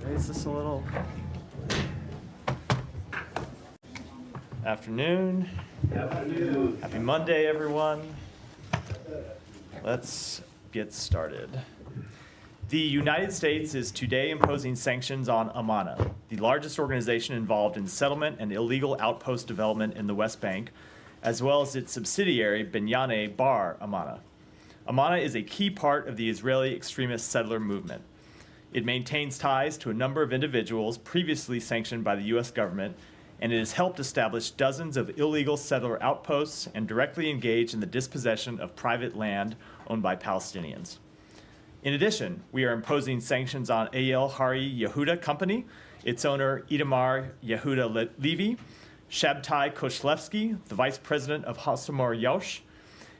Raise this a little. Afternoon. Afternoon. Happy Monday, everyone. Let's get started. The United States is today imposing sanctions on Amana, the largest organization involved in settlement and illegal outpost development in the West Bank, as well as its subsidiary Binyane Bar Amana. Amana is a key part of the Israeli extremist settler movement. It maintains ties to a number of individuals previously sanctioned by the U.S. government, and it has helped establish dozens of illegal settler outposts and directly engage in the dispossession of private land owned by Palestinians. In addition, we are imposing sanctions on Eyal Hari Yehuda Company, its owner Itamar Yehuda Levy, Shabtai Koshlevsky, the vice president of Hasamor Yosh,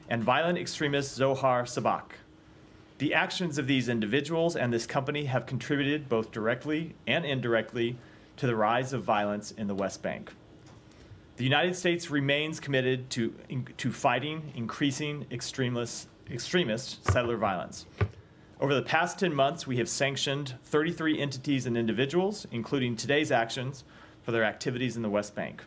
and violent extremist Zohar Sabak. The actions of these individuals and this company have contributed both directly and indirectly to the rise of violence in the West Bank. The United States remains committed to fighting increasing extremist settler violence. Over the past 10 months, we have sanctioned 33 entities and individuals, including today's actions, for their activities in the West Bank.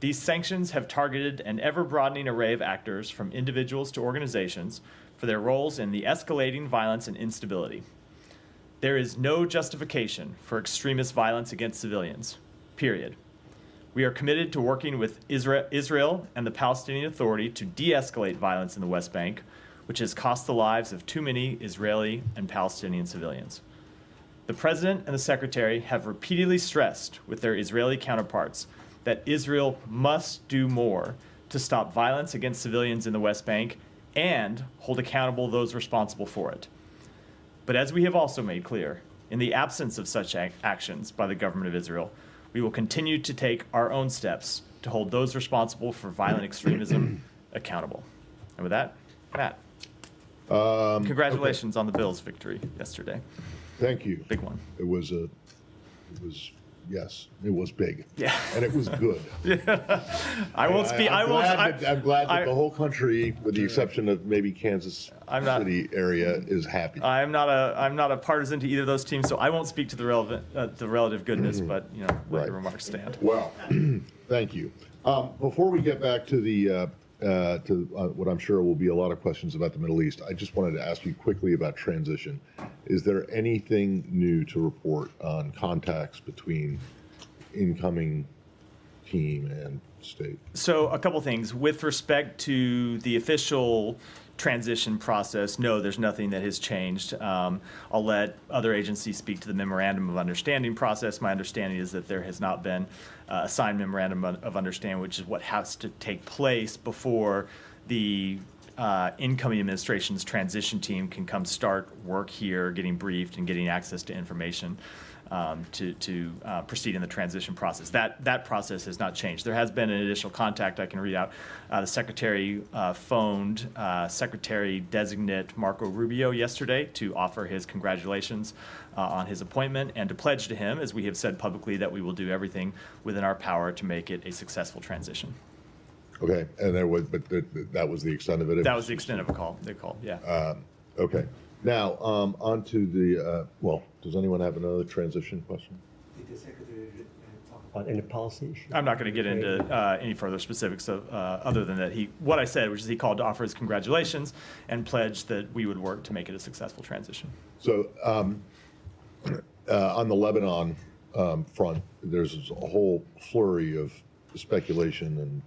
These sanctions have targeted an ever-broadening array of actors, from individuals to organizations, for their roles in the escalating violence and instability. There is no justification for extremist violence against civilians, period. We are committed to working with Israel and the Palestinian Authority to de-escalate violence in the West Bank, which has cost the lives of too many Israeli and Palestinian civilians. The President and the Secretary have repeatedly stressed with their Israeli counterparts that Israel must do more to stop violence against civilians in the West Bank and hold accountable those responsible for it. But as we have also made clear, in the absence of such actions by the government of Israel, we will continue to take our own steps to hold those responsible for violent extremism accountable. And with that, Matt, congratulations on the Bills' victory yesterday. Thank you. Big one. It was big. Yeah. And it was good. I won't speak. I'm glad that the whole country, with the exception of maybe Kansas City area, is happy. I'm not a partisan to either of those teams, so I won't speak to the relative goodness, but let the remarks stand. Well, thank you. Before we get back to the what I'm sure will be a lot of questions about the Middle East, I just wanted to ask you quickly about transition. Is there anything new to report on contacts between incoming team and state? So a couple things. With respect to the official transition process, no, there's nothing that has changed. I'll let other agencies speak to the memorandum of understanding process. My understanding is that there has not been a signed memorandum of understanding, which is what has to take place before the incoming administration's transition team can come start work here, getting briefed and getting access to information to proceed in the transition process. That process has not changed. There has been an additional contact I can read out. The Secretary phoned Secretary-designate Marco Rubio yesterday to offer his congratulations on his appointment and to pledge to him, as we have said publicly, that we will do everything within our power to make it a successful transition. Okay, and that was the extent of it? That was the extent of the call, yeah. Okay. Now, on to the, does anyone have another transition question? Did the Secretary talk about any policy issue? I'm not going to get into any further specifics other than that what I said, which is he called to offer his congratulations and pledged that we would work to make it a successful transition. So on the Lebanon front, there's a whole flurry of speculation and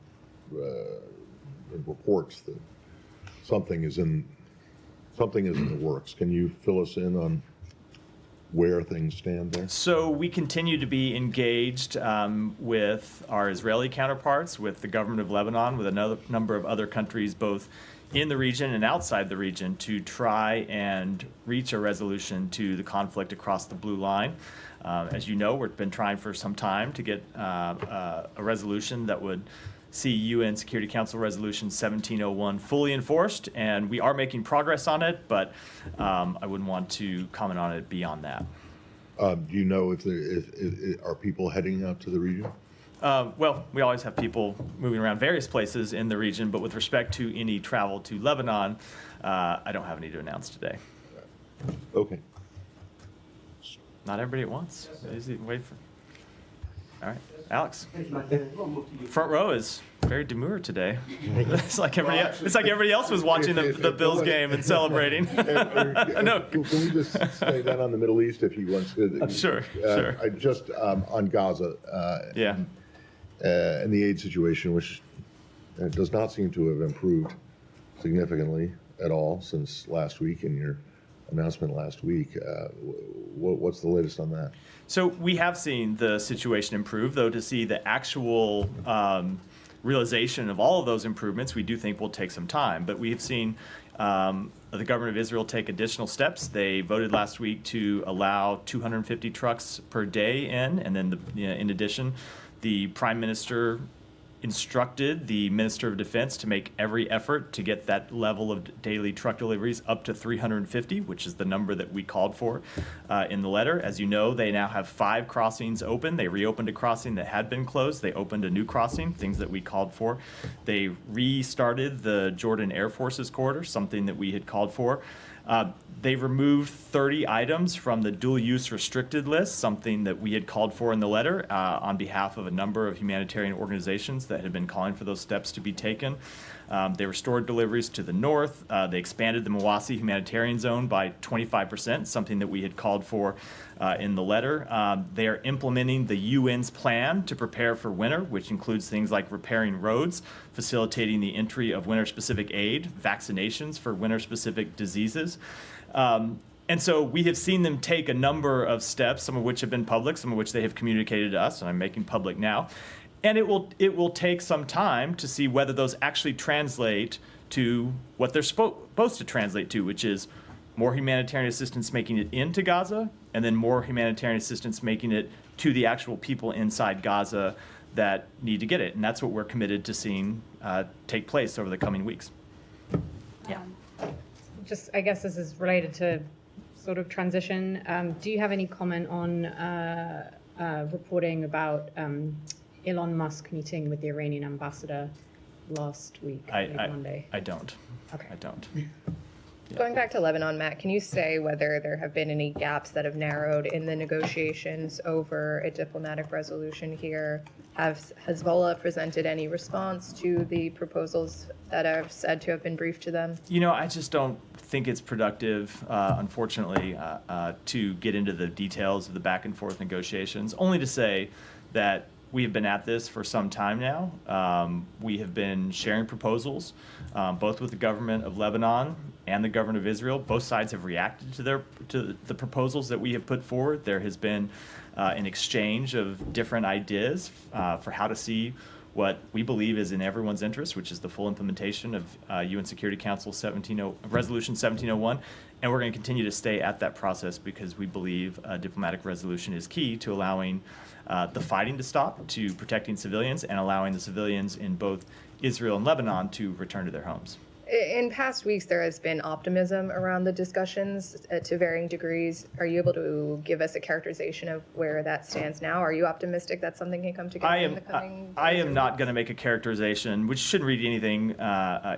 reports that something is in the works. Can you fill us in on where things stand there? So we continue to be engaged with our Israeli counterparts, with the government of Lebanon, with a number of other countries, both in the region and outside the region, to try and reach a resolution to the conflict across the blue line. As you know, we've been trying for some time to get a resolution that would see UN Security Council Resolution 1701 fully enforced, and we are making progress on it, but I wouldn't want to comment on it beyond that. Do you know if are people heading out to the region? Well, we always have people moving around various places in the region, but with respect to any travel to Lebanon, I don't have any to announce today. Okay. Not everybody at once. Easy, wait for. All right, Alex. Thank you, Martin. We'll move to you. Front row is very demure today. It's like everybody else was watching the Bills game and celebrating. No. Can we just stay then on the Middle East if he wants to? Sure. I just on Gaza. Yeah. And the aid situation, which does not seem to have improved significantly at all since last week and your announcement last week. What's the latest on that? So we have seen the situation improve, though to see the actual realization of all of those improvements, we do think will take some time. But we have seen the government of Israel take additional steps. They voted last week to allow 250 trucks per day in, and then in addition, the Prime Minister instructed the Minister of Defense to make every effort to get that level of daily truck deliveries up to 350, which is the number that we called for in the letter. As you know, they now have 5 crossings open. They reopened a crossing that had been closed. They opened a new crossing, things that we called for. They restarted the Jordan Air Force's corridor, something that we had called for. They removed 30 items from the dual-use restricted list, something that we had called for in the letter on behalf of a number of humanitarian organizations that had been calling for those steps to be taken. They restored deliveries to the north. They expanded the Mawasi humanitarian zone by 25%, something that we had called for in the letter. They are implementing the UN's plan to prepare for winter, which includes things like repairing roads, facilitating the entry of winter-specific aid, vaccinations for winter-specific diseases. And so we have seen them take a number of steps, some of which have been public, some of which they have communicated to us, and I'm making public now. And it will take some time to see whether those actually translate to what they're supposed to translate to, which is more humanitarian assistance making it into Gaza, and then more humanitarian assistance making it to the actual people inside Gaza that need to get it. And that's what we're committed to seeing take place over the coming weeks. Yeah. Just, I guess this is related to sort of transition. Do you have any comment on reporting about Elon Musk meeting with the Iranian ambassador last week, Monday? I don't. Okay. I don't. Going back to Lebanon, Matt, can you say whether there have been any gaps that have narrowed in the negotiations over a diplomatic resolution here? Has Hezbollah presented any response to the proposals that are said to have been briefed to them? You know, I just don't think it's productive, unfortunately, to get into the details of the back and forth negotiations, only to say that we have been at this for some time now. We have been sharing proposals, both with the government of Lebanon and the government of Israel. Both sides have reacted to the proposals that we have put forward. There has been an exchange of different ideas for how to see what we believe is in everyone's interest, which is the full implementation of UN Security Council Resolution 1701. And we're going to continue to stay at that process because we believe a diplomatic resolution is key to allowing the fighting to stop, to protecting civilians, and allowing the civilians in both Israel and Lebanon to return to their homes. In past weeks, there has been optimism around the discussions to varying degrees. Are you able to give us a characterization of where that stands now? Are you optimistic that something can come together in the coming days? I am not going to make a characterization, which shouldn't read anything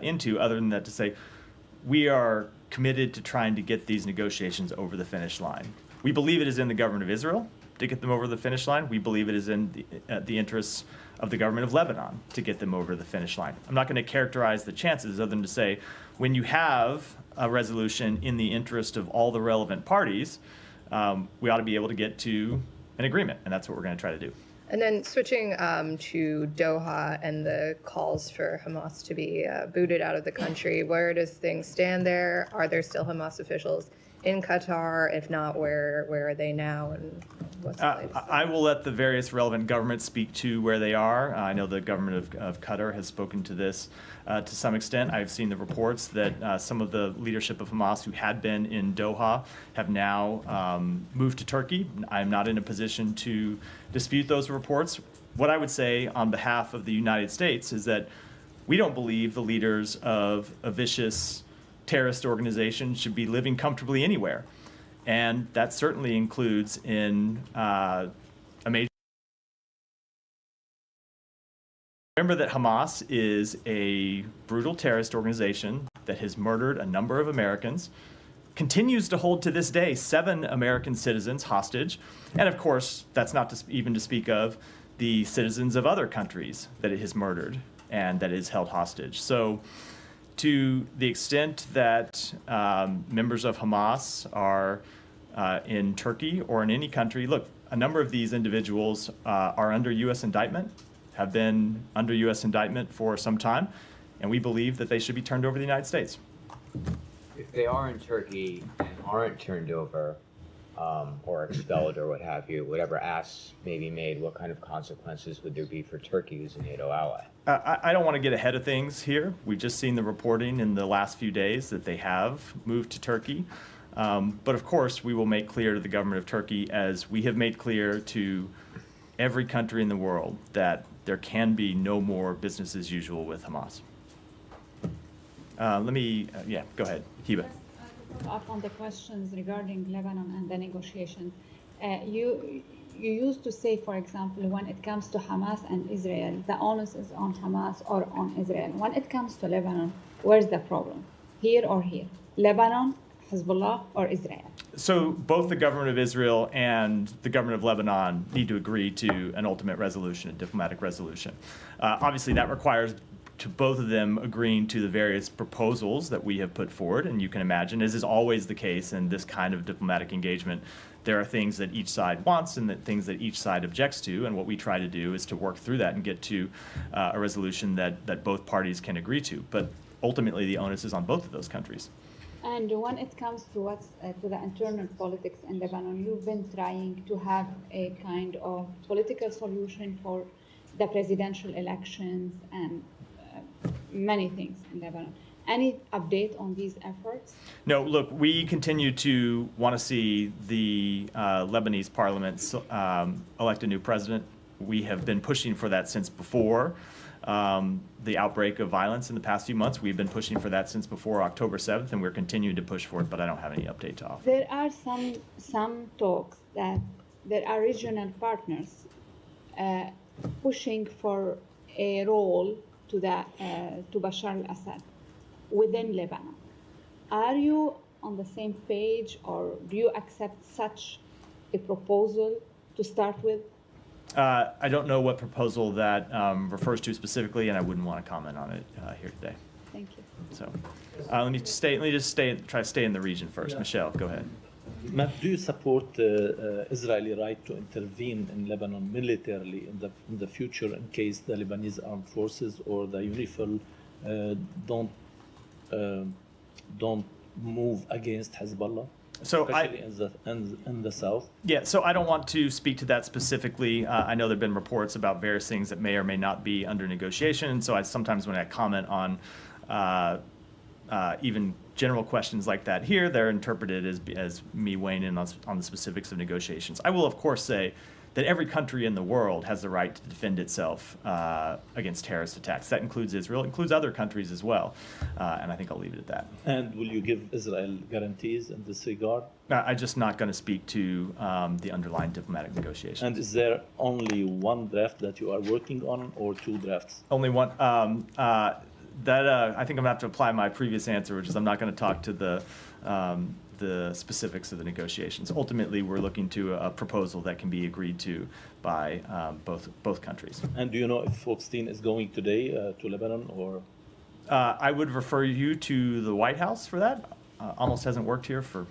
into other than that to say we are committed to trying to get these negotiations over the finish line. We believe it is in the government of Israel to get them over the finish line. We believe it is in the interests of the government of Lebanon to get them over the finish line. I'm not going to characterize the chances other than to say when you have a resolution in the interest of all the relevant parties, we ought to be able to get to an agreement, and that's what we're going to try to do. And then switching to Doha and the calls for Hamas to be booted out of the country, where does things stand there? Are there still Hamas officials in Qatar? If not, where are they now? And what's the latest? I will let the various relevant governments speak to where they are. I know the government of Qatar has spoken to this to some extent. I've seen the reports that some of the leadership of Hamas who had been in Doha have now moved to Turkey. I'm not in a position to dispute those reports. What I would say on behalf of the United States is that we don't believe the leaders of a vicious terrorist organization should be living comfortably anywhere. And that certainly includes in a major. Remember that Hamas is a brutal terrorist organization that has murdered a number of Americans, continues to hold to this day 7 American citizens hostage. And of course, that's not even to speak of the citizens of other countries that it has murdered and that it has held hostage. So to the extent that members of Hamas are in Turkey or in any country, look, a number of these individuals are under U.S. indictment, have been under U.S. indictment for some time, and we believe that they should be turned over to the United States. If they are in Turkey and aren't turned over or expelled or what have you, whatever asks may be made, what kind of consequences would there be for Turkey, who's a NATO ally? I don't want to get ahead of things here. We've just seen the reporting in the last few days that they have moved to Turkey. But of course, we will make clear to the government of Turkey, as we have made clear to every country in the world, that there can be no more business as usual with Hamas. Go ahead, Hiba. Just to follow up on the questions regarding Lebanon and the negotiations. You used to say, for example, when it comes to Hamas and Israel, the onus is on Hamas or on Israel. When it comes to Lebanon, where's the problem? Here or here? Lebanon, Hezbollah, or Israel? So both the government of Israel and the government of Lebanon need to agree to an ultimate resolution, a diplomatic resolution. Obviously, that requires to both of them agreeing to the various proposals that we have put forward. And you can imagine, as is always the case in this kind of diplomatic engagement, there are things that each side wants and things that each side objects to. And what we try to do is to work through that and get to a resolution that both parties can agree to. But ultimately, the onus is on both of those countries. And when it comes to to the internal politics in Lebanon, you've been trying to have a kind of political solution for the presidential elections and many things in Lebanon. Any update on these efforts? No, look, we continue to want to see the Lebanese parliament elect a new president. We have been pushing for that since before the outbreak of violence in the past few months. We've been pushing for that since before October 7th, and we're continuing to push for it, but I don't have any update to offer. There are some talks that there are regional partners pushing for a role to Bashar al-Assad within Lebanon. Are you on the same page, or do you accept such a proposal to start with? I don't know what proposal that refers to specifically, and I wouldn't want to comment on it here today. Thank you. So let me just try to stay in the region first. Yeah. Michelle, go ahead. Matt, do you support the Israeli right to intervene in Lebanon militarily in the future in case the Lebanese armed forces or the UNIFIL don't move against Hezbollah, So especially in the south? Yeah, so I don't want to speak to that specifically. I know there have been reports about various things that may or may not be under negotiation. So sometimes when I comment on even general questions like that here, they're interpreted as me weighing in on the specifics of negotiations. I will, of course, say that every country in the world has the right to defend itself against terrorist attacks. That includes Israel, includes other countries as well. And I think I'll leave it at that. And will you give Israel guarantees in this regard? I'm just not going to speak to the underlying diplomatic negotiations. And is there only one draft that you are working on, or 2 drafts? Only one. I think I'm going to have to apply my previous answer, which is I'm not going to talk to the specifics of the negotiations. Ultimately, we're looking to a proposal that can be agreed to by both countries. And do you know if Folkstein is going today to Lebanon, or? I would refer you to the White House for that. Almost hasn't worked here for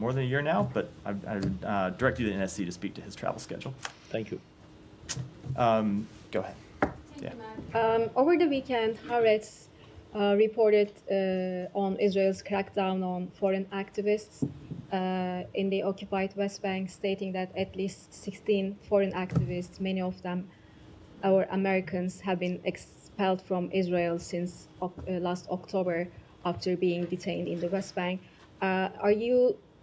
more than a year now, but I would direct you to the NSC to speak to his travel schedule. Thank you. Go ahead. Yeah. Over the weekend, Haaretz reported on Israel's crackdown on foreign activists in the occupied West Bank, stating that at least 16 foreign activists, many of them our Americans, have been expelled from Israel since last October after being detained in the West Bank.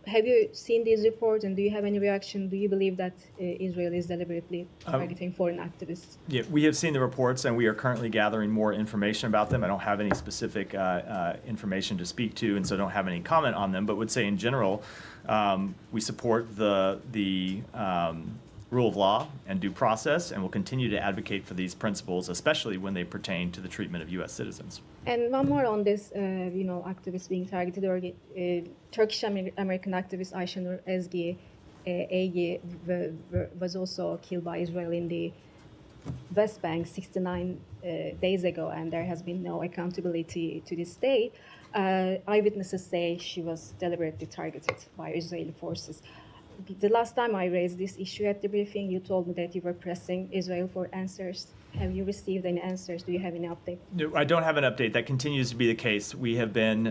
Have you seen these reports, and do you have any reaction? Do you believe that Israel is deliberately targeting foreign activists? Yeah, we have seen the reports, and we are currently gathering more information about them. I don't have any specific information to speak to, and so don't have any comment on them, but would say in general, we support the rule of law, and due process, and will continue to advocate for these principles, especially when they pertain to the treatment of U.S. citizens. And one more on this, activists being targeted. Turkish American activist Ayşenur Ezgi Egi was also killed by Israel in the West Bank 69 days ago, and there has been no accountability to this day. Eyewitnesses say she was deliberately targeted by Israeli forces. The last time I raised this issue at the briefing, you told me that you were pressing Israel for answers. Have you received any answers? Do you have any update? No, I don't have an update. That continues to be the case. We have been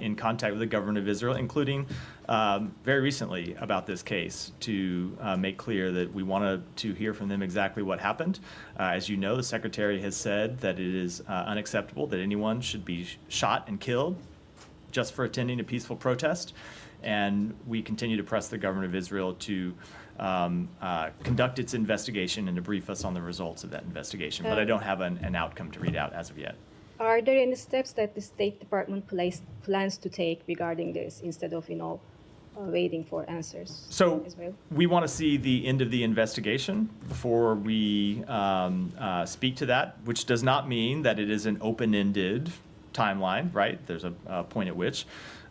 in contact with the government of Israel, including very recently about this case, to make clear that we wanted to hear from them exactly what happened. As you know, the Secretary has said that it is unacceptable that anyone should be shot and killed just for attending a peaceful protest. And we continue to press the government of Israel to conduct its investigation and to brief us on the results of that investigation. But I don't have an outcome to read out as of yet. Are there any steps that the State Department plans to take regarding this instead of, waiting for answers So from Israel? we want to see the end of the investigation before we speak to that, which does not mean that it is an open-ended timeline, right? There's a point at which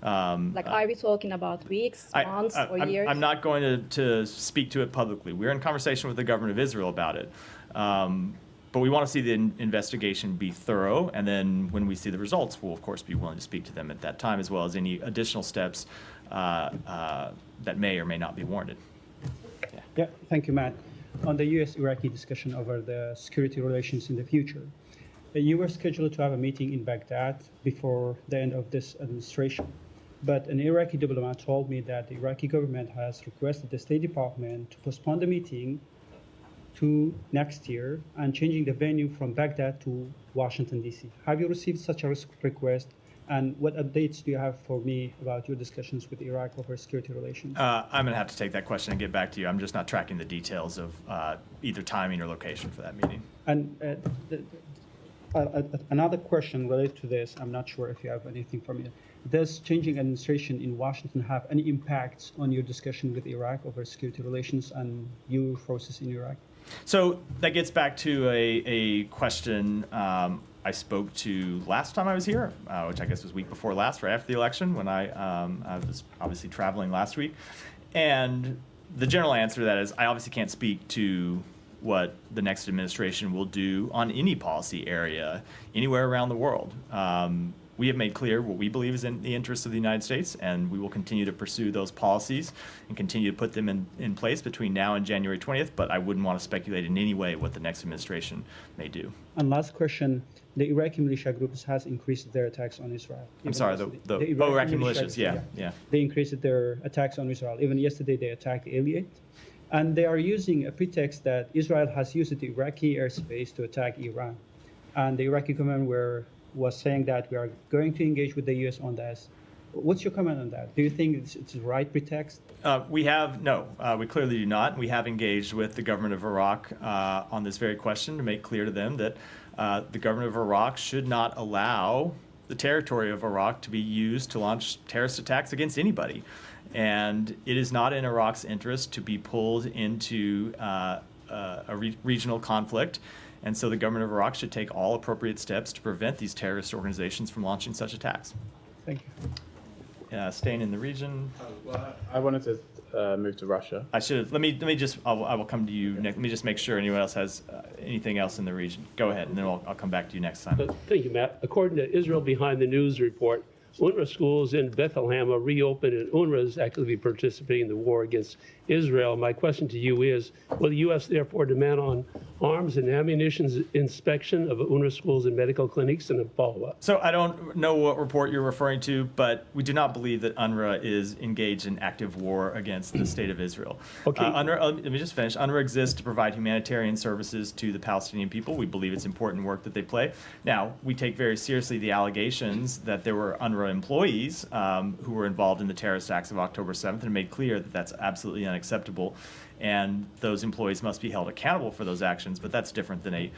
Are we talking about weeks, months, or years? I'm not going to speak to it publicly. We're in conversation with the government of Israel about it. But we want to see the investigation be thorough, and then when we see the results, we'll of course be willing to speak to them at that time, as well as any additional steps that may or may not be warranted. Yeah, thank you, Matt. On the U.S.-Iraqi discussion over the security relations in the future, you were scheduled to have a meeting in Baghdad before the end of this administration. But an Iraqi diplomat told me that the Iraqi government has requested the State Department to postpone the meeting to next year and changing the venue from Baghdad to Washington, D.C. Have you received such a request? And what updates do you have for me about your discussions with Iraq over security relations? I'm going to have to take that question and get back to you. I'm just not tracking the details of either timing or location for that meeting. And another question related to this, I'm not sure if you have anything for me. Does changing administration in Washington have any impacts on your discussion with Iraq over security relations and your forces in Iraq? So that gets back to a question I spoke to last time I was here, which I guess was week before last, right after the election, when I was obviously traveling last week. And the general answer to that is I obviously can't speak to what the next administration will do on any policy area anywhere around the world. We have made clear what we believe is in the interest of the United States, and we will continue to pursue those policies and continue to put them in place between now and January 20th, but I wouldn't want to speculate in any way what the next administration may do. And last question, the Iraqi militia groups has increased their attacks on Israel. I'm sorry, the Iraqi militias, yeah. They increased their attacks on Israel. Even yesterday they attacked Elliot. And they are using a pretext that Israel has used the Iraqi airspace to attack Iran. And the Iraqi government was saying that we are going to engage with the U.S. on this. What's your comment on that? Do you think it's the right pretext? We clearly do not. We have engaged with the government of Iraq on this very question to make clear to them that the government of Iraq should not allow the territory of Iraq to be used to launch terrorist attacks against anybody. And it is not in Iraq's interest to be pulled into a regional conflict. And so the government of Iraq should take all appropriate steps to prevent these terrorist organizations from launching such attacks. Thank you. Staying in the region. I wanted to move to Russia. I should have. Let me just. I will come to you next. Let me just make sure anyone else has anything else in the region. Go ahead, and then I'll come back to you next time. Thank you, Matt. According to Israel Behind the News report, UNRWA schools in Bethlehem are reopened, and UNRWA is actively participating in the war against Israel. My question to you is, will the U.S. therefore demand on arms and ammunition inspection of UNRWA schools and medical clinics and a follow-up? So I don't know what report you're referring to, but we do not believe that UNRWA is engaged in active war against the state of Israel. Okay. Let me just finish. UNRWA exists to provide humanitarian services to the Palestinian people. We believe it's important work that they play. Now, we take very seriously the allegations that there were UNRWA employees who were involved in the terrorist acts of October 7th and made clear that that's absolutely unacceptable. And those employees must be held accountable for those actions, but that's different than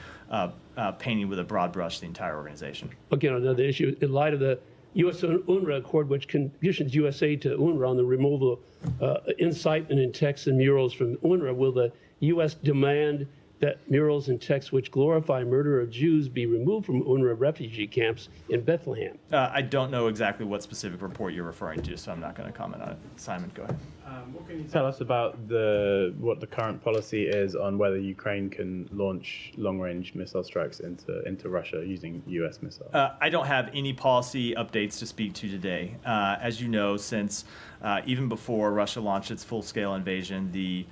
painting with a broad brush the entire organization. Okay, on another issue, in light of the U.S. UNRWA accord, which conditions U.S. aid to UNRWA on the removal of incitement in texts and murals from UNRWA. Will the U.S. demand that murals and texts which glorify murder of Jews be removed from UNRWA refugee camps in Bethlehem? I don't know exactly what specific report you're referring to, so I'm not going to comment on it. Simon, go ahead. What can you tell us about what the current policy is on whether Ukraine can launch long-range missile strikes into Russia using U.S. missiles? I don't have any policy updates to speak to today. As you know, since even before Russia launched its full-scale invasion, the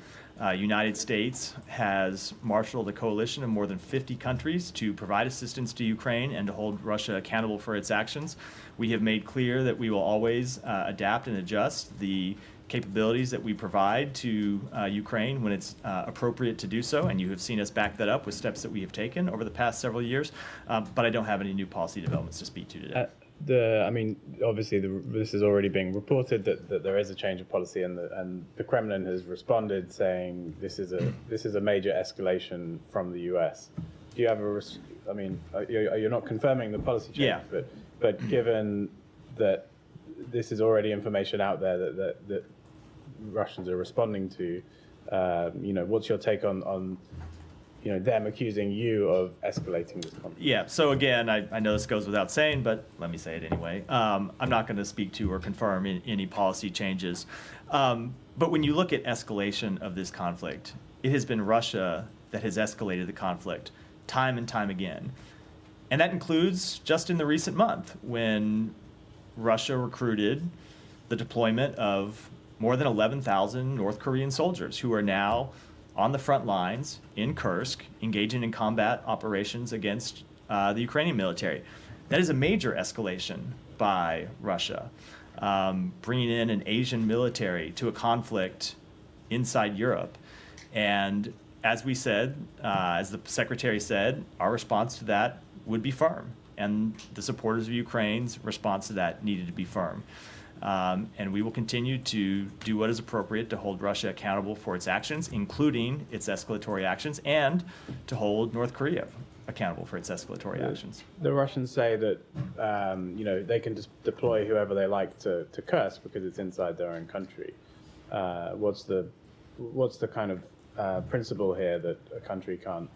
United States has marshaled a coalition of more than 50 countries to provide assistance to Ukraine and to hold Russia accountable for its actions. We have made clear that we will always adapt and adjust the capabilities that we provide to Ukraine when it's appropriate to do so, and you have seen us back that up with steps that we have taken over the past several years, but I don't have any new policy developments to speak to today. Obviously, this is already being reported that there is a change of policy, and the Kremlin has responded saying this is a major escalation from the U.S. Do you have you're not confirming the policy change, Yeah. but given that this is already information out there that Russians are responding to, what's your take on them accusing you of escalating this conflict? Yeah, so again, I know this goes without saying, but let me say it anyway. I'm not going to speak to or confirm any policy changes. But when you look at escalation of this conflict, it has been Russia that has escalated the conflict time and time again. And that includes just in the recent month when Russia recruited the deployment of more than 11,000 North Korean soldiers who are now on the front lines in Kursk, engaging in combat operations against the Ukrainian military. That is a major escalation by Russia, bringing in an Asian military to a conflict inside Europe. And as we said, as the Secretary said, our response to that would be firm. And the supporters of Ukraine's response to that needed to be firm. And we will continue to do what is appropriate to hold Russia accountable for its actions, including its escalatory actions, and to hold North Korea accountable for its escalatory actions. The Russians say that they can just deploy whoever they like to Kursk because it's inside their own country. What's the kind of principle here that a country can't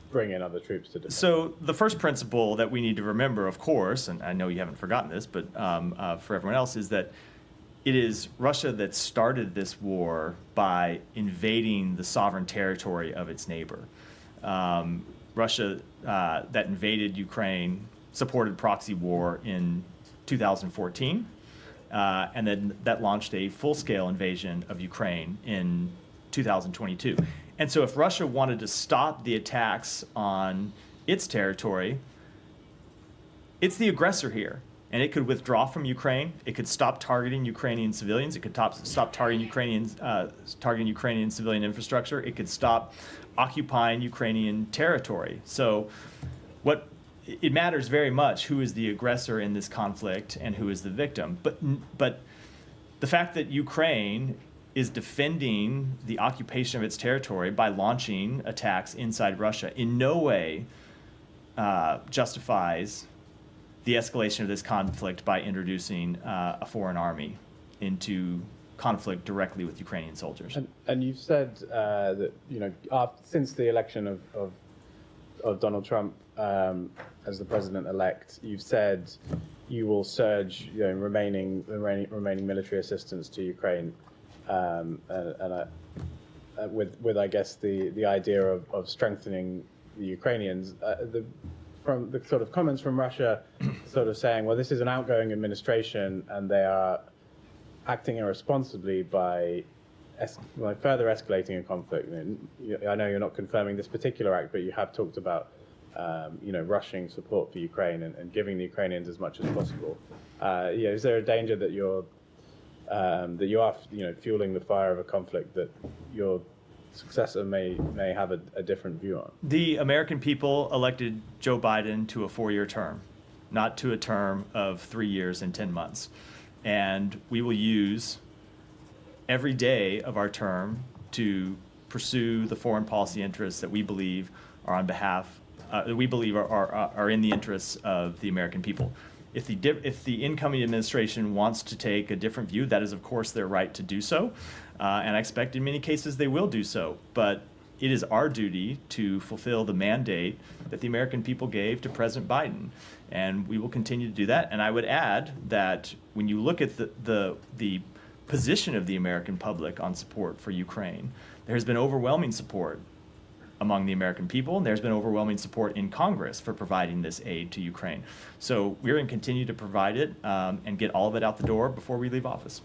bring in other troops to defend? So the first principle that we need to remember, of course, and I know you haven't forgotten this, but for everyone else, is that it is Russia that started this war by invading the sovereign territory of its neighbor. Russia that invaded Ukraine supported proxy war in 2014, and then that launched a full-scale invasion of Ukraine in 2022. And so if Russia wanted to stop the attacks on its territory, it's the aggressor here. And it could withdraw from Ukraine. It could stop targeting Ukrainian civilians. It could stop targeting Ukrainian civilian infrastructure. It could stop occupying Ukrainian territory. So it matters very much who is the aggressor in this conflict and who is the victim. But the fact that Ukraine is defending the occupation of its territory by launching attacks inside Russia in no way justifies the escalation of this conflict by introducing a foreign army into conflict directly with Ukrainian soldiers. And you've said that since the election of Donald Trump as the president-elect, you've said you will surge remaining military assistance to Ukraine. With I guess the idea of strengthening the Ukrainians, from the sort of comments from Russia, sort of saying, well, this is an outgoing administration and they are acting irresponsibly by further escalating a conflict. I know you're not confirming this particular act, but you have talked about rushing support for Ukraine and giving the Ukrainians as much as possible. Is there a danger that you are fueling the fire of a conflict that your successor may have a different view on? The American people elected Joe Biden to a 4-year term, not to a term of 3 years and 10 months. And we will use every day of our term to pursue the foreign policy interests that we believe are on behalf, that we believe are in the interests of the American people. If the incoming administration wants to take a different view, that is, of course, their right to do so. And I expect in many cases they will do so. But it is our duty to fulfill the mandate that the American people gave to President Biden. And we will continue to do that. And I would add that when you look at the position of the American public on support for Ukraine, there has been overwhelming support among the American people, and there's been overwhelming support in Congress for providing this aid to Ukraine. So we're going to continue to provide it and get all of it out the door before we leave office.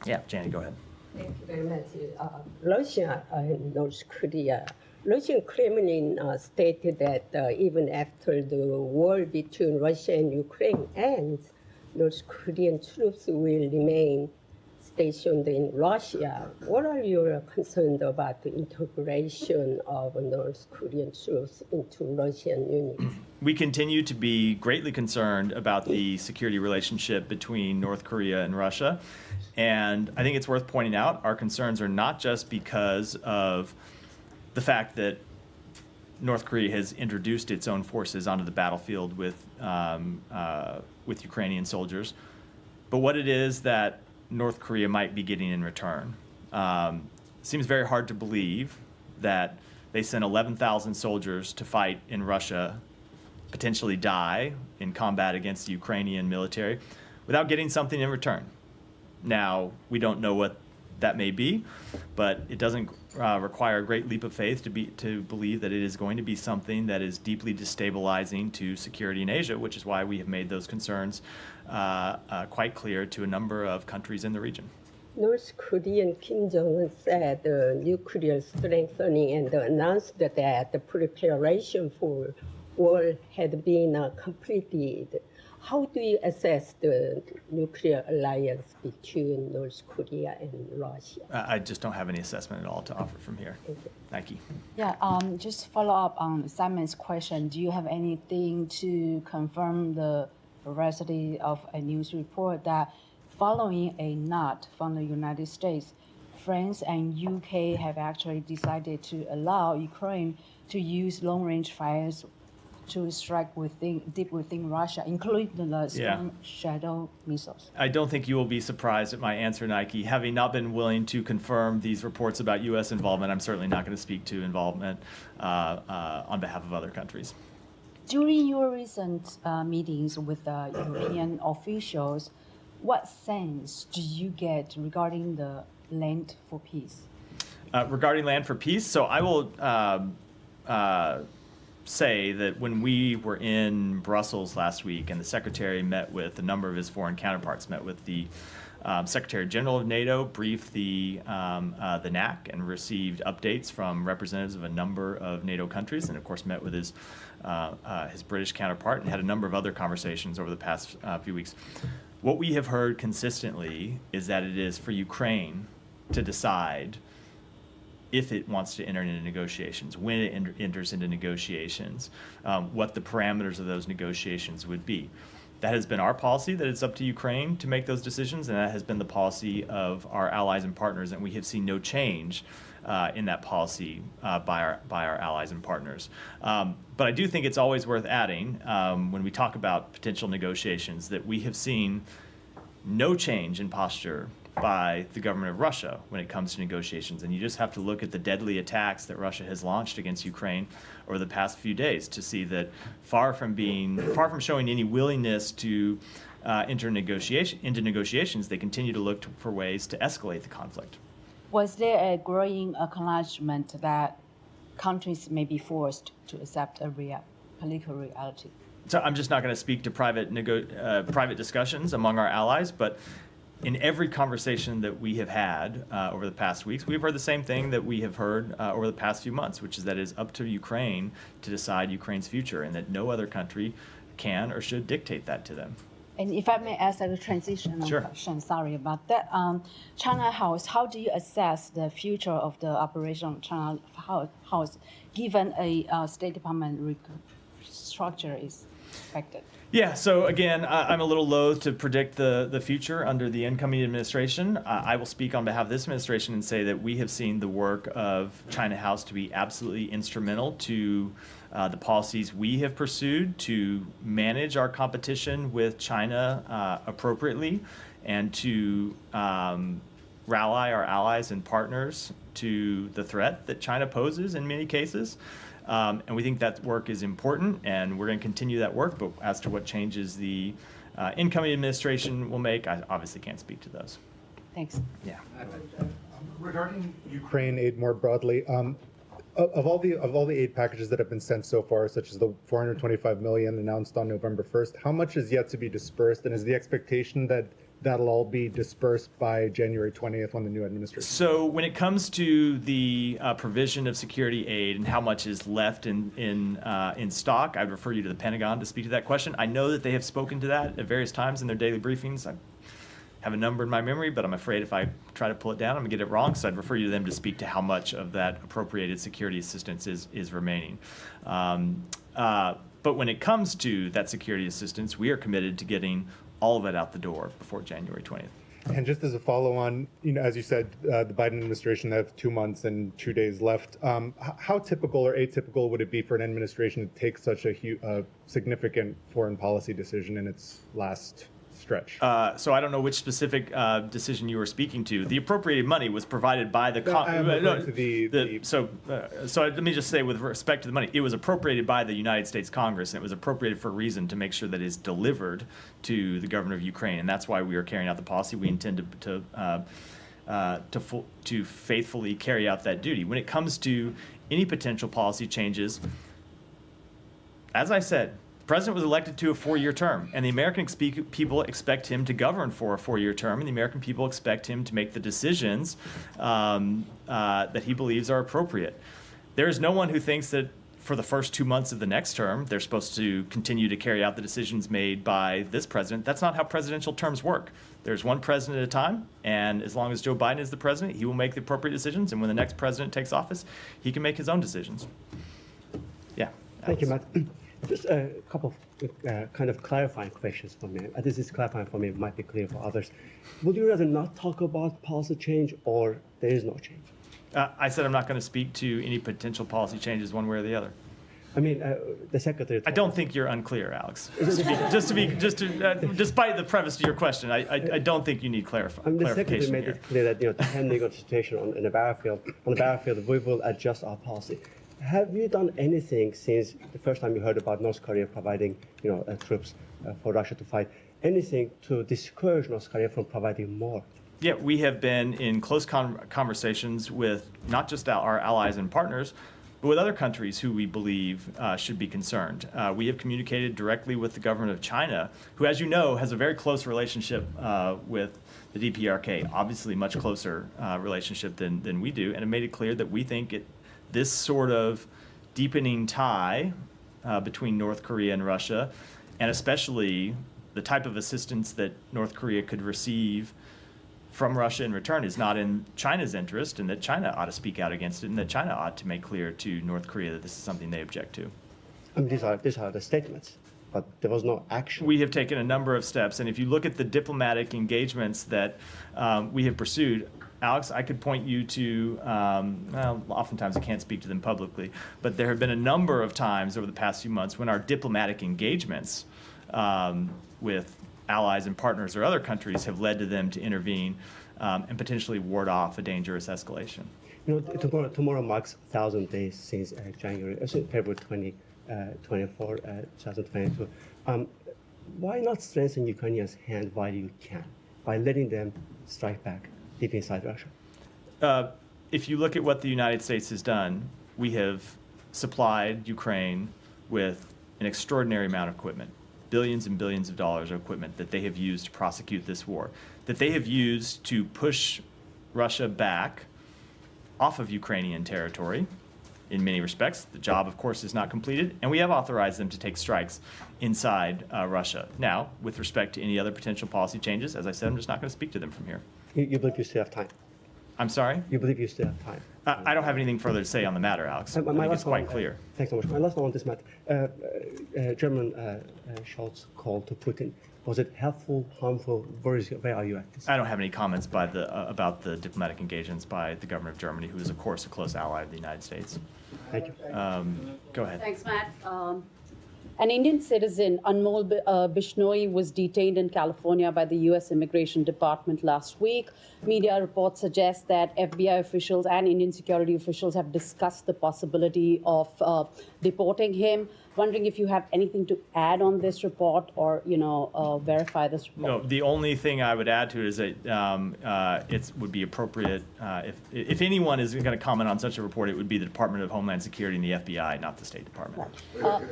Yeah, Janet, go ahead. Thank you very much. Russia and North Korea. Russian Kremlin stated that even after the war between Russia and Ukraine ends, North Korean troops will remain stationed in Russia. What are your concerns about the integration of North Korean troops into Russian units? We continue to be greatly concerned about the security relationship between North Korea and Russia. And I think it's worth pointing out our concerns are not just because of the fact that North Korea has introduced its own forces onto the battlefield with Ukrainian soldiers, but what it is that North Korea might be getting in return. Seems very hard to believe that they sent 11,000 soldiers to fight in Russia, potentially die in combat against the Ukrainian military, without getting something in return. Now, we don't know what that may be, but it doesn't require a great leap of faith to believe that it is going to be something that is deeply destabilizing to security in Asia, which is why we have made those concerns quite clear to a number of countries in the region. North Korean Kim Jong-un said nuclear strengthening and announced that the preparation for war had been completed. How do you assess the nuclear alliance between North Korea and Russia? I just don't have any assessment at all to offer from here. Thank you. Nike. Yeah, just follow up on Simon's question. Do you have anything to confirm the veracity of a news report that following a nod from the United States, France and UK have actually decided to allow Ukraine to use long-range fires to strike deep within Russia, including the Storm Shadow missiles? I don't think you will be surprised at my answer, Nike. Having not been willing to confirm these reports about U.S. involvement, I'm certainly not going to speak to involvement on behalf of other countries. During your recent meetings with European officials, what sense do you get regarding the land for peace? Regarding land for peace, so I will say that when we were in Brussels last week and the Secretary met with a number of his foreign counterparts, met with the Secretary General of NATO, briefed the NAC and received updates from representatives of a number of NATO countries, and of course met with his British counterpart and had a number of other conversations over the past few weeks. What we have heard consistently is that it is for Ukraine to decide if it wants to enter into negotiations, when it enters into negotiations, what the parameters of those negotiations would be. That has been our policy, that it's up to Ukraine to make those decisions, and that has been the policy of our allies and partners, and we have seen no change in that policy by our allies and partners. But I do think it's always worth adding, when we talk about potential negotiations, that we have seen no change in posture by the government of Russia when it comes to negotiations. And you just have to look at the deadly attacks that Russia has launched against Ukraine over the past few days to see that far from showing any willingness to enter into negotiations, they continue to look for ways to escalate the conflict. Was there a growing acknowledgement that countries may be forced to accept a political reality? So I'm just not going to speak to private discussions among our allies, but in every conversation that we have had over the past weeks, we've heard the same thing that we have heard over the past few months, which is that it is up to Ukraine to decide Ukraine's future and that no other country can or should dictate that to them. And if I may ask a transitional question, sorry about that. China House, how do you assess the future of the operation of China House given a State Department structure is expected? Yeah, so again, I'm a little loath to predict the future under the incoming administration. I will speak on behalf of this administration and say that we have seen the work of China House to be absolutely instrumental to the policies we have pursued to manage our competition with China appropriately and to rally our allies and partners to the threat that China poses in many cases. And we think that work is important, and we're going to continue that work. But as to what changes the incoming administration will make, I obviously can't speak to those. Thanks. Yeah. Regarding Ukraine aid more broadly, of all the aid packages that have been sent so far, such as the 425 million announced on November 1st, how much is yet to be dispersed, and is the expectation that that'll all be dispersed by January 20th when the new administration? So when it comes to the provision of security aid and how much is left in stock, I'd refer you to the Pentagon to speak to that question. I know that they have spoken to that at various times in their daily briefings. I have a number in my memory, but I'm afraid if I try to pull it down, I'm gonna get it wrong. So I'd refer you to them to speak to how much of that appropriated security assistance is remaining. But when it comes to that security assistance, we are committed to getting all of it out the door before January 20th. And just as a follow-on, as you said, the Biden administration have 2 months and 2 days left. How typical or atypical would it be for an administration to take such a significant foreign policy decision in its last stretch? So I don't know which specific decision you were speaking to. The appropriated money was provided by the so let me just say, with respect to the money, it was appropriated by the United States Congress, and it was appropriated for a reason, to make sure that it is delivered to the government of Ukraine, and that's why we are carrying out the policy. We intend to faithfully carry out that duty. When it comes to any potential policy changes, as I said, the president was elected to a 4-year term, and the American people expect him to govern for a 4-year term, and the American people expect him to make the decisions that he believes are appropriate. There is no one who thinks that for the first 2 months of the next term, they're supposed to continue to carry out the decisions made by this president. That's not how presidential terms work. There's one president at a time, and as long as Joe Biden is the president, he will make the appropriate decisions, and when the next president takes office, he can make his own decisions. Yeah. Thank you, Matt. Just a couple of kind of clarifying questions for me. This is clarifying for me, it might be clear for others. Would you rather not talk about policy change, or there is no change? I said I'm not going to speak to any potential policy changes one way or the other. I mean, the secretary. I don't think you're unclear, Alex. Despite the preface to your question, I don't think you need clarification. The secretary made it clear that depending on the situation on the battlefield, we will adjust our policy. Have you done anything since the first time you heard about North Korea providing, troops for Russia to fight? Anything to discourage North Korea from providing more? Yeah, we have been in close conversations with not just our allies and partners, but with other countries who we believe should be concerned. We have communicated directly with the government of China, who, as you know, has a very close relationship with the DPRK, obviously much closer relationship than we do, and have made it clear that we think this sort of deepening tie between North Korea and Russia, and especially the type of assistance that North Korea could receive from Russia in return, is not in China's interest, and that China ought to speak out against it, and that China ought to make clear to North Korea that this is something they object to. I mean, these are the statements, but there was no action. We have taken a number of steps, and if you look at the diplomatic engagements that we have pursued, Alex, I could point you to, oftentimes I can't speak to them publicly, but there have been a number of times over the past few months when our diplomatic engagements with allies and partners or other countries have led to them to intervene and potentially ward off a dangerous escalation. Tomorrow marks 1,000 days since February 24, 2022. Why not strengthen Ukrainians' hand while you can, by letting them strike back deep inside Russia? If you look at what the United States has done, we have supplied Ukraine with an extraordinary amount of equipment, billions and billions of dollars of equipment that they have used to prosecute this war, that they have used to push Russia back off of Ukrainian territory in many respects. The job, of course, is not completed, and we have authorized them to take strikes inside Russia. Now, with respect to any other potential policy changes, as I said, I'm just not going to speak to them from here. You believe you still have time? I'm sorry? You believe you still have time? I don't have anything further to say on the matter, Alex. I think it's quite clear. Thanks so much. My last one on this matter. German Scholz call to Putin. Was it helpful, harmful? Where are you at this? I don't have any comments about the diplomatic engagements by the government of Germany, who is, of course, a close ally of the United States. Thank you. Go ahead. Thanks, Matt. An Indian citizen, Anmol Bishnoi, was detained in California by the U.S. Immigration Department last week. Media reports suggest that FBI officials and Indian security officials have discussed the possibility of deporting him. Wondering if you have anything to add on this report or, verify this report. No, the only thing I would add to it is that it would be appropriate if anyone is going to comment on such a report, it would be the Department of Homeland Security and the FBI, not the State Department.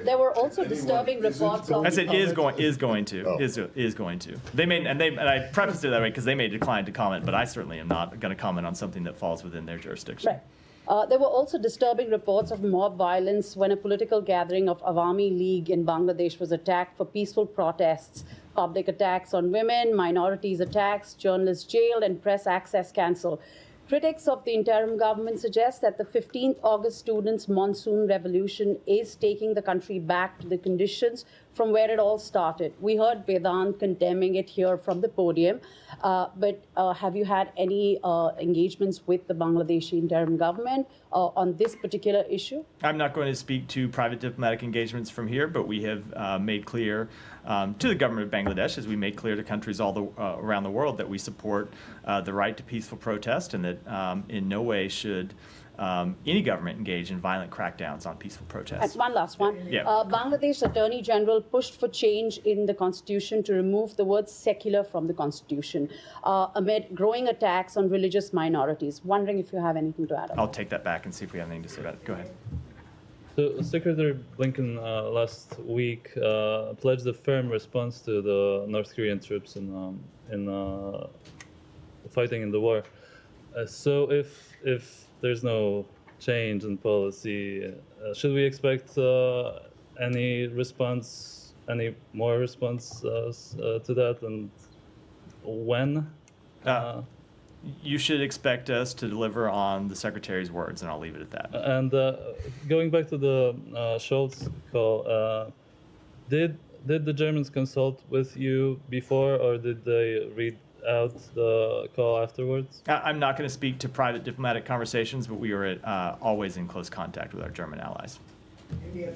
There were also disturbing reports of. I said is going to. They may and I prefaced it that way because they may decline to comment, but I certainly am not going to comment on something that falls within their jurisdiction. Right. There were also disturbing reports of mob violence when a political gathering of Awami League in Bangladesh was attacked for peaceful protests, public attacks on women, minorities attacks, journalists jailed, and press access cancelled. Critics of the interim government suggest that the 15th August students' monsoon revolution is taking the country back to the conditions from where it all started. We heard Vedant condemning it here from the podium, but have you had any engagements with the Bangladeshi interim government on this particular issue? I'm not going to speak to private diplomatic engagements from here, but we have made clear to the government of Bangladesh, as we make clear to countries around the world, that we support the right to peaceful protest and that in no way should any government engage in violent crackdowns on peaceful protests. And one last one. Yeah. Bangladesh Attorney General pushed for change in the constitution to remove the word secular from the constitution amid growing attacks on religious minorities. Wondering if you have anything to add on. I'll take that back and see if we have anything to say about it. Go ahead. So Secretary Blinken last week pledged a firm response to the North Korean troops in fighting in the war. So if there's no change in policy, should we expect any more response to that, and when? You should expect us to deliver on the Secretary's words, and I'll leave it at that. And going back to the Scholz call, did the Germans consult with you before, or did they read out the call afterwards? I'm not going to speak to private diplomatic conversations, but we are always in close contact with our German allies. Yeah,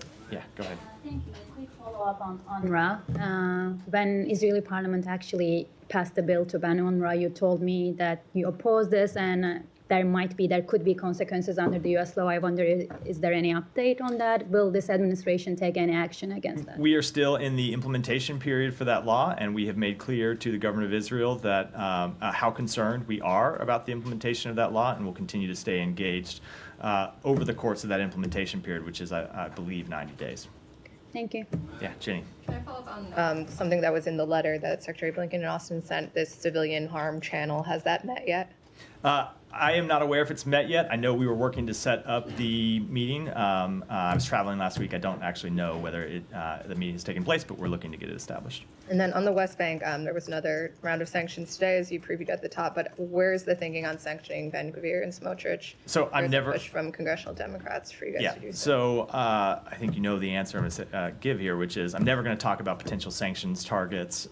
go ahead. Thank you. A quick follow-up on UNRWA. When Israeli parliament actually passed the bill to ban UNRWA, you told me that you oppose this and there could be consequences under the U.S. law. I wonder, is there any update on that? Will this administration take any action against that? We are still in the implementation period for that law, and we have made clear to the government of Israel that how concerned we are about the implementation of that law, and will continue to stay engaged over the course of that implementation period, which is, I believe, 90 days. Thank you. Yeah, Jenny. Can I follow up on something that was in the letter that Secretary Blinken and Austin sent, this civilian harm channel? Has that met yet? I am not aware if it's met yet. I know we were working to set up the meeting. I was traveling last week. I don't actually know whether the meeting has taken place, but we're looking to get it established. And then on the West Bank, there was another round of sanctions today, as you previewed at the top. But where's the thinking on sanctioning Ben Gvir and Smotrich? So I'm never push from congressional Democrats for you guys to do so. So I think you know the answer I'm going to give here, which is I'm never going to talk about potential sanctions targets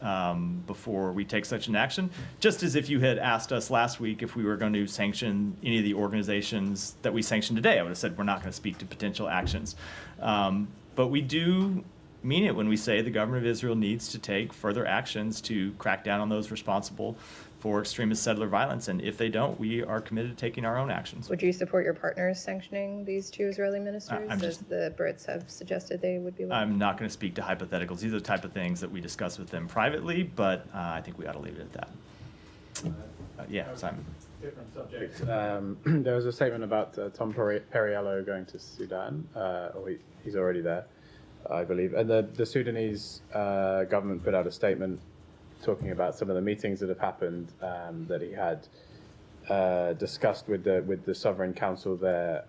before we take such an action. Just as if you had asked us last week if we were going to sanction any of the organizations that we sanctioned today, I would have said we're not going to speak to potential actions. But we do mean it when we say the government of Israel needs to take further actions to crack down on those responsible for extremist settler violence. And if they don't, we are committed to taking our own actions. Would you support your partners sanctioning these two Israeli ministers, as the Brits have suggested they would be? I'm not going to speak to hypotheticals. These are the type of things that we discuss with them privately, but I think we ought to leave it at that. Yeah, Simon. Different subject. There was a statement about Tom Perriello going to Sudan, or he's already there, I believe. And the Sudanese government put out a statement talking about some of the meetings that have happened that he had discussed with the Sovereign Council there.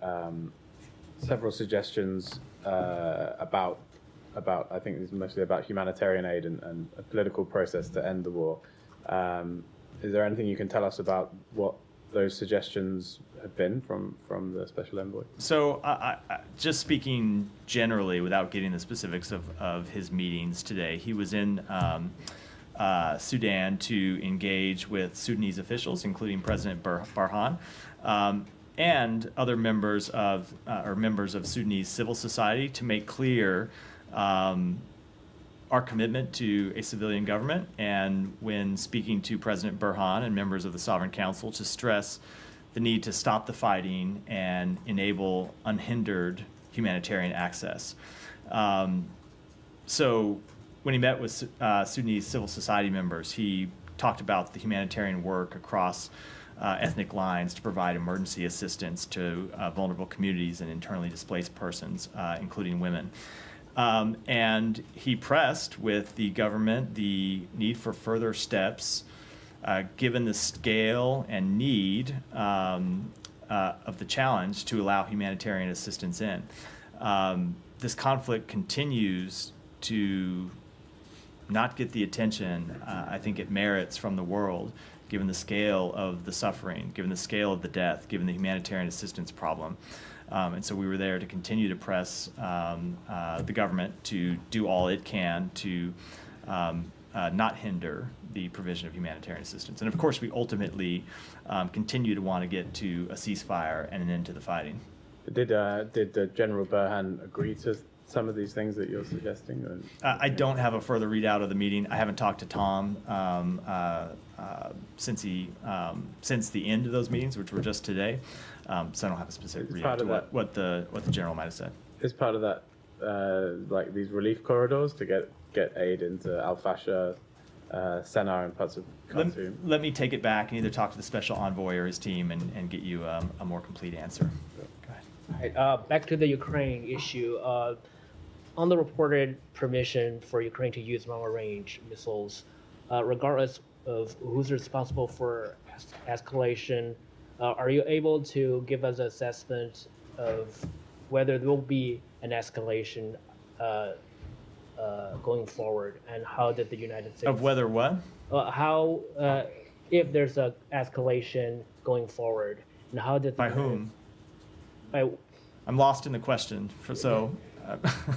Several suggestions about I think it's mostly about humanitarian aid and a political process to end the war. Is there anything you can tell us about what those suggestions have been from the special envoy? So, just speaking generally, without getting the specifics of his meetings today, he was in Sudan to engage with Sudanese officials, including President Burhan, and other members of Sudanese civil society, to make clear our commitment to a civilian government, and when speaking to President Burhan and members of the Sovereign Council, to stress the need to stop the fighting and enable unhindered humanitarian access. So when he met with Sudanese civil society members, he talked about the humanitarian work across ethnic lines to provide emergency assistance to vulnerable communities and internally displaced persons, including women. And he pressed with the government the need for further steps, given the scale and need of the challenge, to allow humanitarian assistance in. This conflict continues to not get the attention I think it merits from the world, given the scale of the suffering, given the scale of the death, given the humanitarian assistance problem. And so we were there to continue to press the government to do all it can to not hinder the provision of humanitarian assistance. And of course, we ultimately continue to want to get to a ceasefire and an end to the fighting. Did General Burhan agree to some of these things that you're suggesting? I don't have a further readout of the meeting. I haven't talked to Tom since the end of those meetings, which were just today. So I don't have a specific readout to what the general might have said. Is part of that like these relief corridors to get aid into Al-Fasher, Sennar, and parts of Khartoum? Let me take it back and either talk to the special envoy or his team and get you a more complete answer. All right, back to the Ukraine issue. On the reported permission for Ukraine to use long-range missiles, regardless of who's responsible for escalation, are you able to give us an assessment of whether there will be an escalation going forward, and how did the United States... Of whether what? How, if there's an escalation going forward, and how did... By whom? I'm lost in the question,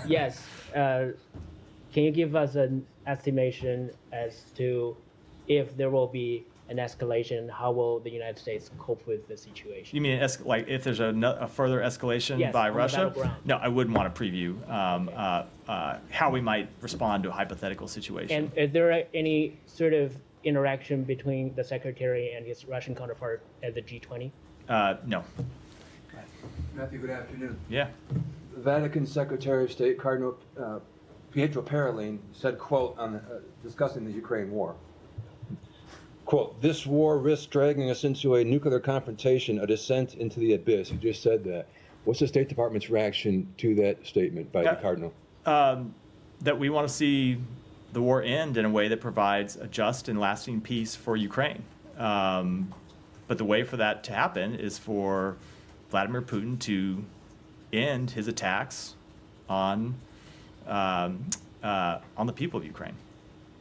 Yes. Can you give us an estimation as to if there will be an escalation, how will the United States cope with the situation? You mean like if there's a further escalation by Russia? No, I wouldn't want to preview how we might respond to a hypothetical situation. And is there any sort of interaction between the Secretary and his Russian counterpart at the G20? No. Matthew, good afternoon. Yeah. The Vatican Secretary of State Cardinal Pietro Parolin said, quote, on discussing the Ukraine war, quote, "This war risks dragging us into a nuclear confrontation, a descent into the abyss." He just said that. What's the State Department's reaction to that statement by the Cardinal? That we want to see the war end in a way that provides a just and lasting peace for Ukraine. But the way for that to happen is for Vladimir Putin to end his attacks on the people of Ukraine.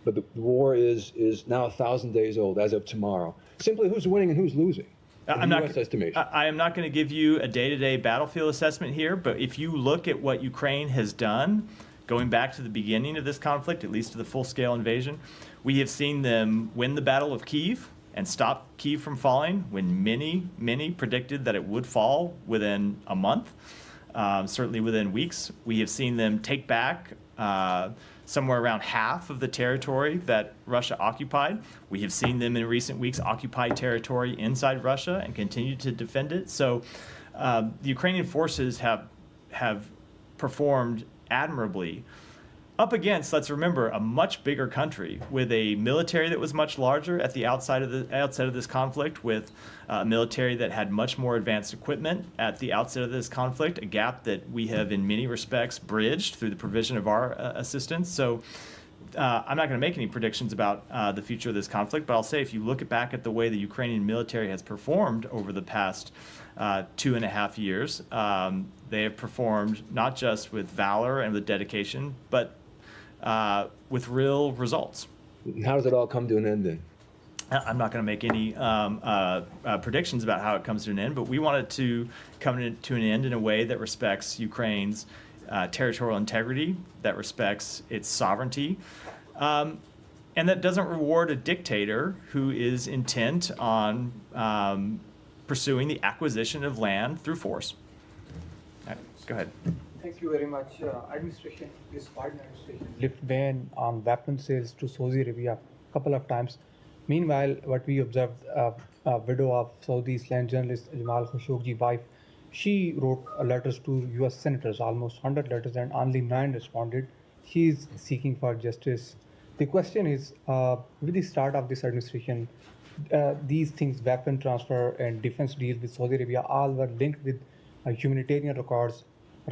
But the war is now 1,000 days old as of tomorrow. Simply, who's winning and who's losing? I am not going to give you a day-to-day battlefield assessment here, but if you look at what Ukraine has done, going back to the beginning of this conflict, at least to the full-scale invasion, we have seen them win the Battle of Kyiv and stop Kyiv from falling when many predicted that it would fall within a month, certainly within weeks. We have seen them take back somewhere around half of the territory that Russia occupied. We have seen them in recent weeks occupy territory inside Russia and continue to defend it. So the Ukrainian forces have performed admirably up against, let's remember, a much bigger country with a military that was much larger at the outset of this conflict, with a military that had much more advanced equipment at the outset of this conflict, a gap that we have in many respects bridged through the provision of our assistance. So I'm not going to make any predictions about the future of this conflict, but I'll say if you look back at the way the Ukrainian military has performed over the past 2.5 years, they have performed not just with valor and with dedication, but with real results. How does it all come to an end then? I'm not going to make any predictions about how it comes to an end, but we want it to come to an end in a way that respects Ukraine's territorial integrity, that respects its sovereignty, and that doesn't reward a dictator who is intent on pursuing the acquisition of land through force. All right, go ahead. Thank you very much. Administration, this Biden administration lift ban on weapon sales to Saudi Arabia a couple of times. Meanwhile, what we observed, a widow of Saudi land journalist Jamal Khashoggi's wife, she wrote letters to U.S. senators, almost 100 letters, and only 9 responded. She is seeking for justice. The question is, with the start of this administration, these things, weapon transfer and defense deals with Saudi Arabia, all were linked with humanitarian records,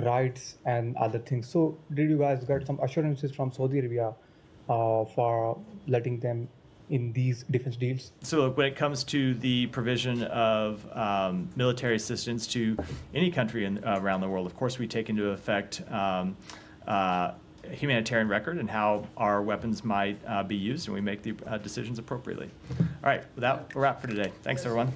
rights, and other things. So did you guys get some assurances from Saudi Arabia for letting them in these defense deals? So look, when it comes to the provision of military assistance to any country around the world, of course we take into effect humanitarian record and how our weapons might be used, and we make the decisions appropriately. All right, with that, we'll wrap for today. Thanks, everyone.